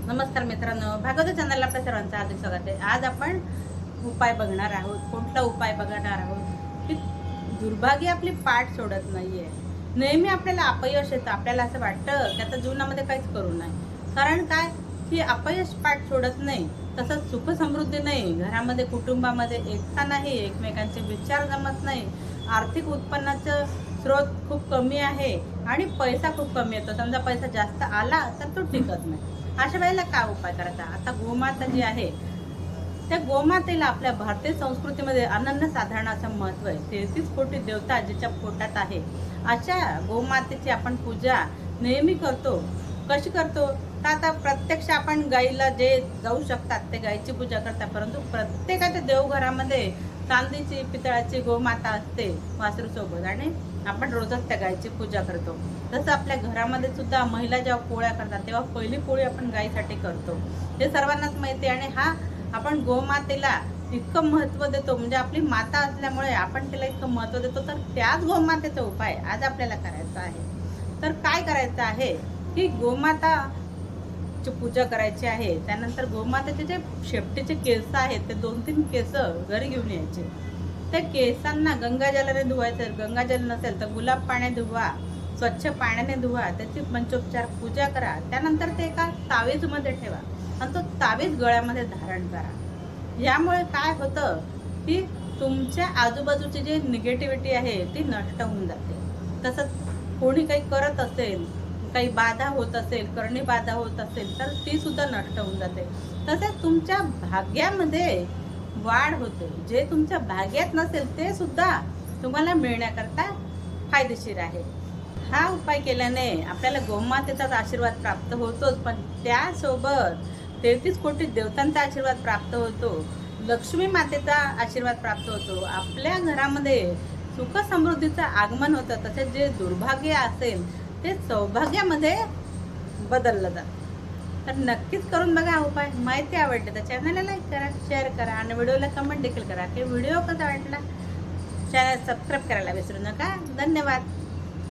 नमस्कार मित्रांनो, भागवत चॅनलला आपल्या सर्वांचं हार्दिक स्वागत आहे। आज आपण उपाय बघणार आहोत। कोणता उपाय बघणार आहोत की दुर्भाग्य आपली पाठ सोडत नाहीये। नेहमी आपल्याला अपयश येतं, आपल्याला असं वाटतं की आता जीवनामध्ये काहीच करू नये। कारण काय की अपयश पाठ सोडत नाही, तसंच सुख समृद्धी नाही, घरामध्ये कुटुंबामध्ये एकता नाही, एकमेकांचे विचार जमत नाही, आर्थिक उत्पन्नाचं स्रोत खूप कमी आहे आणि पैसा खूप कमी येतो। समजा पैसा जास्त आला तर तो टिकत नाही। अशा वेळेला काय उपाय करायचा? आता गोमाता जी आहे त्या गोमातेला आपल्या भारतीय संस्कृतीमध्ये अनन्यसाधारण असं महत्त्व आहे। 33 कोटी देवता जिच्या पोटात आहे, अशा गोमातेची आपण पूजा नेहमी करतो। कशी करतो? तर आता प्रत्यक्ष आपण गाईला जे जाऊ शकतात ते गाईची पूजा करतात, परंतु प्रत्येकाच्या देवघरामध्ये चांदीची पितळाची गोमाता असते वासरूसोबत, आणि आपण रोजच त्या गाईची पूजा करतो। तसं आपल्या घरामध्ये सुद्धा महिला जेव्हा पोळ्या करतात तेव्हा पहिली पोळी आपण गाईसाठी करतो, हे सर्वांनाच माहिती आहे। आणि हा आपण गोमातेला इतकं महत्त्व देतो, म्हणजे आपली माता असल्यामुळे आपण तिला इतकं महत्त्व देतो। तर त्याच गोमातेचा उपाय आज आपल्याला करायचा आहे। तर काय करायचं आहे की गोमाता पूजा करायची आहे। त्यानंतर गोमातेचे जे शेपटीचे केस आहेत ते 2-3 केस घरी घेऊन यायचे। त्या केसांना गंगाजलाने धुवायचं, गंगाजल नसेल तर गुलाब पाण्याने धुवा, स्वच्छ पाण्याने धुवा, त्याची पंचोपचार पूजा करा। त्यानंतर ते एका तावीजमध्ये ठेवा आणि तो तावीज गळ्यामध्ये धारण करा। यामुळे काय होतं की तुमच्या आजूबाजूची जी निगेटिव्हिटी आहे ती नष्ट होऊन जाते। तसंच कोणी काही करत असेल, काही बाधा होत असेल, करणी बाधा होत असेल तर ती सुद्धा नष्ट होऊन जाते। तसेच तुमच्या भाग्यामध्ये वाढ होते, जे तुमच्या भाग्यात नसेल ते सुद्धा तुम्हाला मिळण्याकरता फायदेशीर आहे। हा उपाय केल्याने आपल्याला गोमातेचाच आशीर्वाद प्राप्त होतोच, पण त्यासोबत 33 कोटी देवतांचा आशीर्वाद प्राप्त होतो, लक्ष्मी मातेचा आशीर्वाद प्राप्त होतो, आपल्या घरामध्ये सुख समृद्धीचं आगमन होतं। तसेच जे दुर्भाग्य असेल ते सौभाग्यामध्ये बदललं जातं। तर नक्कीच करून बघा हा उपाय। माहिती आवडली तर चॅनलला लाईक करा, शेअर करा आणि व्हिडिओला कमेंट देखील करा की व्हिडिओ कसा वाटला। चॅनल सबस्क्राईब करायला विसरू नका। धन्यवाद।